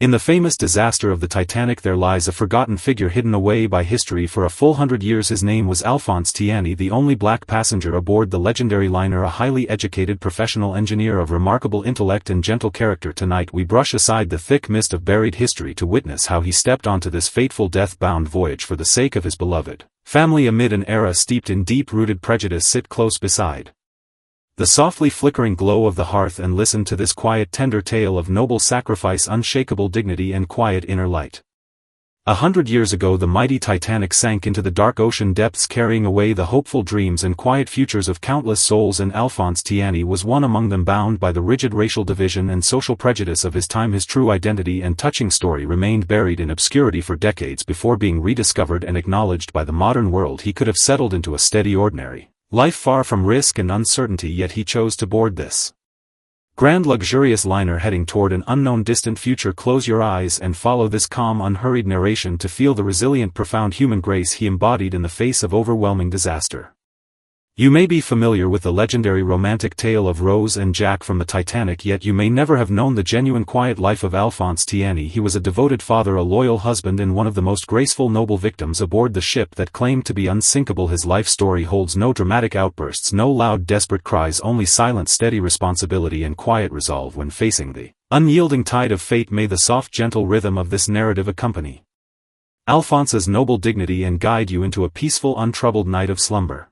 In the famous disaster of the Titanic there lies a forgotten figure hidden away by history for a full 100 years. His name was Alphonse Tiani, the only black passenger aboard the legendary liner, a highly educated professional engineer of remarkable intellect and gentle character. Tonight we brush aside the thick mist of buried history to witness how he stepped onto this fateful death-bound voyage for the sake of his beloved family amid an era steeped in deep-rooted prejudice. Sit close beside the softly flickering glow of the hearth and listen to this quiet, tender tale of noble sacrifice, unshakable dignity and quiet inner light. 100 years ago the mighty Titanic sank into the dark ocean depths, carrying away the hopeful dreams and quiet futures of countless souls, and Alphonse Tiani was one among them, bound by the rigid racial division and social prejudice of his time. His true identity and touching story remained buried in obscurity for decades before being rediscovered and acknowledged by the modern world. He could have settled into a steady, ordinary life far from risk and uncertainty, yet he chose to board this grand luxurious liner heading toward an unknown distant future. Close your eyes and follow this calm, unhurried narration to feel the resilient, profound human grace he embodied in the face of overwhelming disaster. You may be familiar with the legendary romantic tale of Rose and Jack from the Titanic, yet you may never have known the genuine quiet life of Alphonse Tiani. He was a devoted father, a loyal husband, and one of the most graceful, noble victims aboard the ship that claimed to be unsinkable. His life story holds no dramatic outbursts, no loud, desperate cries, only silent, steady responsibility and quiet resolve when facing the unyielding tide of fate. May the soft, gentle rhythm of this narrative accompany Alphonse's noble dignity and guide you into a peaceful, untroubled night of slumber.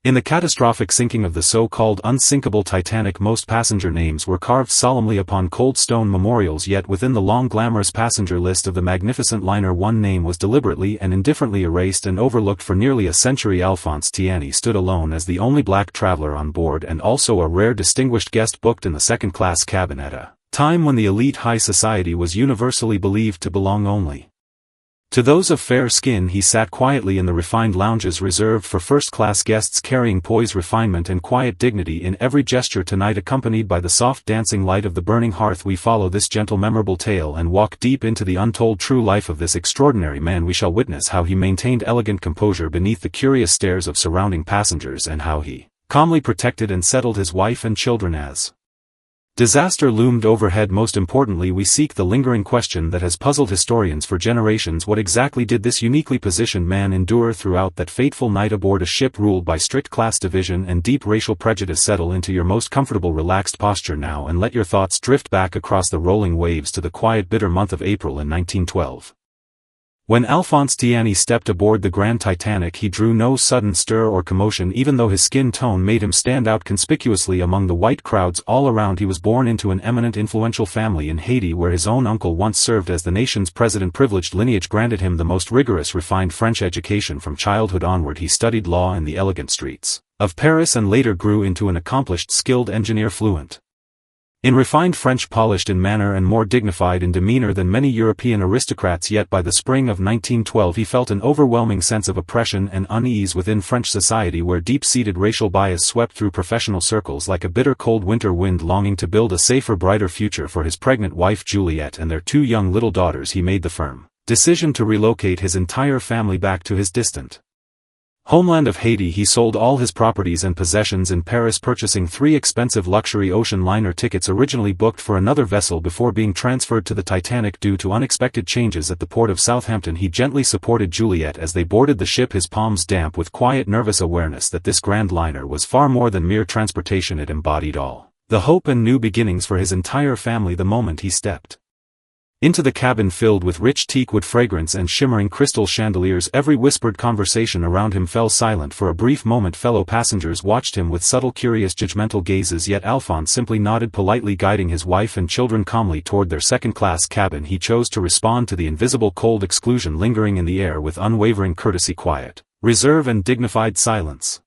In the catastrophic sinking of the so-called unsinkable Titanic, most passenger names were carved solemnly upon cold stone memorials, yet within the long glamorous passenger list of the magnificent liner one name was deliberately and indifferently erased and overlooked. For nearly a century Alphonse Tiani stood alone as the only black traveler on board, and also a rare distinguished guest booked in the second-class cabin at a time when the elite high society was universally believed to belong only to those of fair skin. He sat quietly in the refined lounges reserved for first-class guests, carrying poise, refinement and quiet dignity in every gesture. Tonight, accompanied by the soft dancing light of the burning hearth, we follow this gentle, memorable tale and walk deep into the untold true life of this extraordinary man. We shall witness how he maintained elegant composure beneath the curious stares of surrounding passengers, and how he calmly protected and settled his wife and children as disaster loomed overhead. Most importantly, we seek the lingering question that has puzzled historians for generations: what exactly did this uniquely positioned man endure throughout that fateful night aboard a ship ruled by strict class division and deep racial prejudice? Settle into your most comfortable, relaxed posture now and let your thoughts drift back across the rolling waves to the quiet, bitter month of April in 1912. When Alphonse Tiani stepped aboard the Grand Titanic, he drew no sudden stir or commotion, even though his skin tone made him stand out conspicuously among the white crowds all around. He was born into an eminent, influential family in Haiti, where his own uncle once served as the nation's president. Privileged lineage granted him the most rigorous, refined French education. From childhood onward he studied law in the elegant streets of Paris and later grew into an accomplished, skilled engineer, fluent in refined French, polished in manner and more dignified in demeanor than many European aristocrats. Yet by the spring of 1912 he felt an overwhelming sense of oppression and unease within French society, where deep-seated racial bias swept through professional circles like a bitter cold winter wind. Longing to build a safer, brighter future for his pregnant wife Juliette and their two young little daughters, he made the firm decision to relocate his entire family back to his distant homeland of Haiti. He sold all his properties and possessions in Paris, purchasing 3 expensive luxury ocean liner tickets originally booked for another vessel before being transferred to the Titanic. Due to unexpected changes at the port of Southampton, he gently supported Juliette as they boarded the ship, his palms damp with quiet, nervous awareness that this grand liner was far more than mere transportation. It embodied all the hope and new beginnings for his entire family. The moment he stepped into the cabin filled with rich teakwood fragrance and shimmering crystal chandeliers, every whispered conversation around him fell silent. For a brief moment fellow passengers watched him with subtle, curious, judgmental gazes, yet Alphonse simply nodded politely, guiding his wife and children calmly toward their second-class cabin. He chose to respond to the invisible cold exclusion lingering in the air with unwavering courtesy, quiet reserve and dignified silence.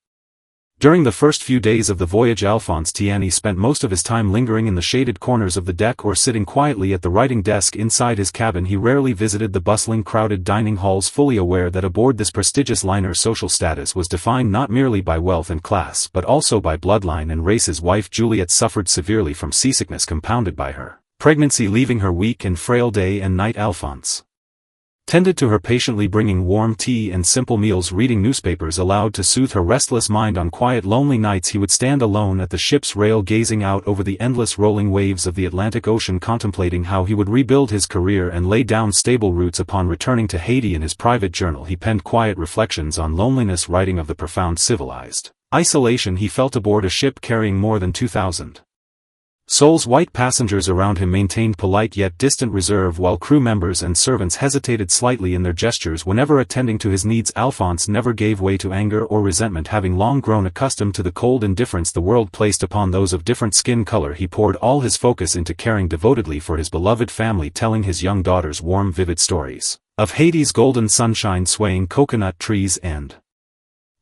During the first few days of the voyage, Alphonse Tiani spent most of his time lingering in the shaded corners of the deck or sitting quietly at the writing desk inside his cabin. He rarely visited the bustling, crowded dining halls, fully aware that aboard this prestigious liner social status was defined not merely by wealth and class but also by bloodline and race. His wife Juliette suffered severely from seasickness compounded by her pregnancy, leaving her weak and frail day and night. Alphonse tended to her patiently, bringing warm tea and simple meals, reading newspapers aloud to soothe her restless mind. On quiet, lonely nights he would stand alone at the ship's rail, gazing out over the endless rolling waves of the Atlantic Ocean, contemplating how he would rebuild his career and lay down stable roots upon returning to Haiti. In his private journal he penned quiet reflections on loneliness, writing of the profound civilized isolation he felt aboard a ship carrying more than 2,000 souls. White passengers around him maintained polite yet distant reserve, while crew members and servants hesitated slightly in their gestures whenever attending to his needs. Alphonse never gave way to anger or resentment. Having long grown accustomed to the cold indifference the world placed upon those of different skin color, he poured all his focus into caring devotedly for his beloved family, telling his young daughters warm, vivid stories of Haiti's golden sunshine, swaying coconut trees, and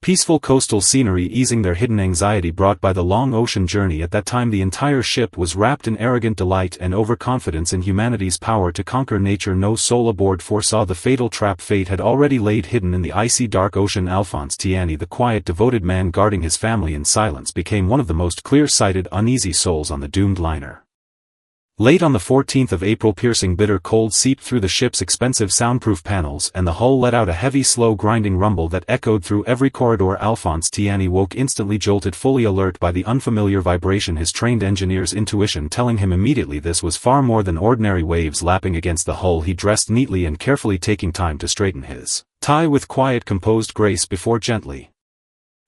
peaceful coastal scenery, easing their hidden anxiety brought by the long ocean journey. At that time the entire ship was wrapped in arrogant delight and overconfidence in humanity's power to conquer nature. No soul aboard foresaw the fatal trap fate had already laid hidden in the icy dark ocean. Alphonse Tiani, the quiet, devoted man guarding his family in silence, became one of the most clear-sighted, uneasy souls on the doomed liner. Late on the 14th of April, piercing bitter cold seeped through the ship's expensive soundproof panels, and the hull let out a heavy, slow grinding rumble that echoed through every corridor. Alphonse Tiani woke instantly, jolted, fully alert by the unfamiliar vibration, his trained engineer's intuition telling him immediately this was far more than ordinary waves lapping against the hull. He dressed neatly and carefully, taking time to straighten his tie with quiet, composed grace before gently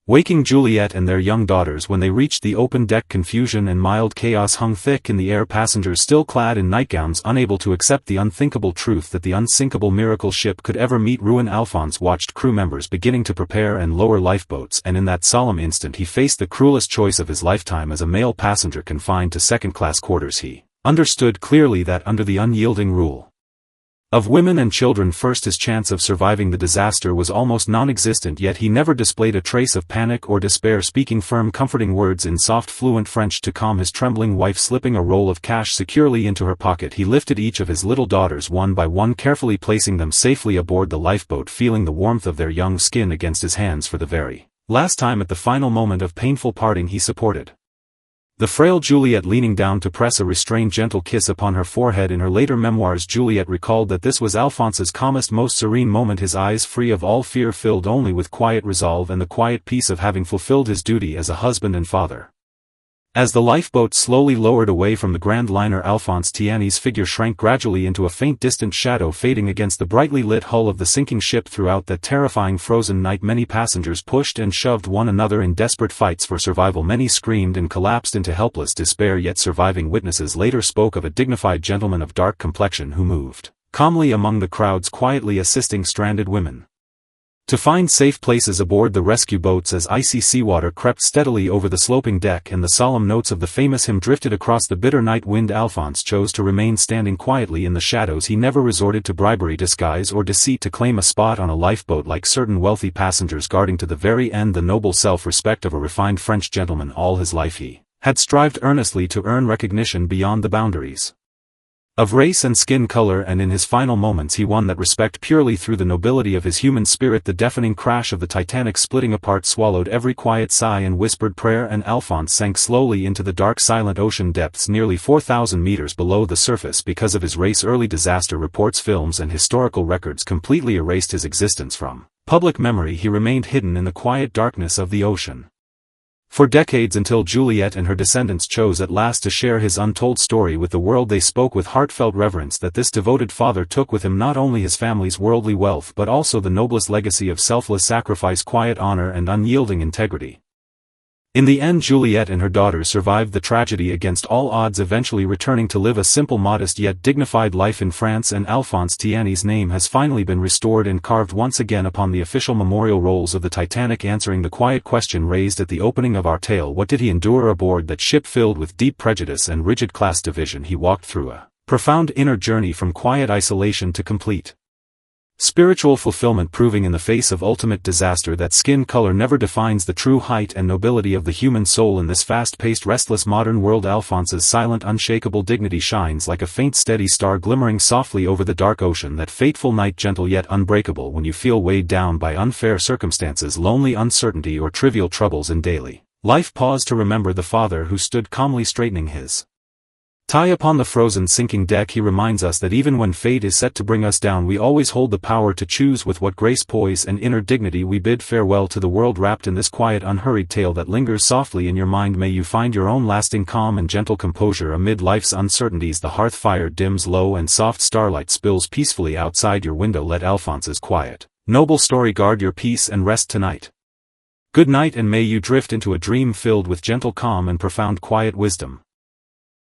waking Juliet and their young daughters. When they reached the open deck, confusion and mild chaos hung thick in the air. Passengers still clad in nightgowns, unable to accept the unthinkable truth that the unsinkable miracle ship could ever meet ruin. Alphonse watched crew members beginning to prepare and lower lifeboats, and in that solemn instant he faced the cruelest choice of his lifetime. As a male passenger confined to second-class quarters, he understood clearly that under the unyielding rule of women and children first, his chance of surviving the disaster was almost non-existent. Yet he never displayed a trace of panic or despair, speaking firm, comforting words in soft, fluent French to calm his trembling wife. Slipping a roll of cash securely into her pocket, he lifted each of his little daughters one by one, carefully placing them safely aboard the lifeboat, feeling the warmth of their young skin against his hands for the very last time. At the final moment of painful parting he supported the frail Juliet, leaning down to press a restrained, gentle kiss upon her forehead. In her later memoirs, Juliet recalled that this was Alphonse's calmest, most serene moment, his eyes free of all fear, filled only with quiet resolve and the quiet peace of having fulfilled his duty as a husband and father. As the lifeboat slowly lowered away from the grand liner, Alphonse Tiani's figure shrank gradually into a faint, distant shadow, fading against the brightly lit hull of the sinking ship. Throughout that terrifying frozen night, many passengers pushed and shoved one another in desperate fights for survival. Many screamed and collapsed into helpless despair, yet surviving witnesses later spoke of a dignified gentleman of dark complexion who moved calmly among the crowds, quietly assisting stranded women to find safe places aboard the rescue boats. As icy seawater crept steadily over the sloping deck and the solemn notes of the famous hymn drifted across the bitter night wind, Alphonse chose to remain standing quietly in the shadows. He never resorted to bribery, disguise or deceit to claim a spot on a lifeboat like certain wealthy passengers, guarding to the very end the noble self-respect of a refined French gentleman. All his life he had strived earnestly to earn recognition beyond the boundaries of race and skin color, and in his final moments he won that respect purely through the nobility of his human spirit. The deafening crash of the Titanic splitting apart swallowed every quiet sigh and whispered prayer, and Alphonse sank slowly into the dark, silent ocean depths, nearly 4,000 meters below the surface. Because of his race, early disaster reports, films and historical records completely erased his existence from public memory. He remained hidden in the quiet darkness of the ocean for decades, until Juliet and her descendants chose at last to share his untold story with the world. They spoke with heartfelt reverence that this devoted father took with him not only his family's worldly wealth but also the noblest legacy of selfless sacrifice, quiet honor and unyielding integrity. In the end, Juliet and her daughters survived the tragedy against all odds, eventually returning to live a simple, modest yet dignified life in France, and Alphonse Tiani's name has finally been restored and carved once again upon the official memorial rolls of the Titanic. Answering the quiet question raised at the opening of our tale, what did he endure aboard that ship filled with deep prejudice and rigid class division? He walked through a profound inner journey from quiet isolation to complete spiritual fulfillment, proving in the face of ultimate disaster that skin color never defines the true height and nobility of the human soul. In this fast-paced, restless modern world, Alphonse's silent, unshakable dignity shines like a faint, steady star glimmering softly over the dark ocean. That fateful night, gentle yet unbreakable when you feel weighed down by unfair circumstances, lonely uncertainty or trivial troubles in daily life. Pause to remember the father who stood calmly straightening his Tie upon the frozen sinking deck he reminds us that even when fate is set to bring us down we always hold the power to choose with what grace, poise and inner dignity we bid farewell to the world. Wrapped in this quiet unhurried tale that lingers softly in your mind, may you find your own lasting calm and gentle composure amid life's uncertainties. The hearth fire dims low and soft starlight spills peacefully outside your window. Let Alphonse's quiet, noble story guard your peace and rest tonight. Good night, and may you drift into a dream filled with gentle calm and profound quiet wisdom.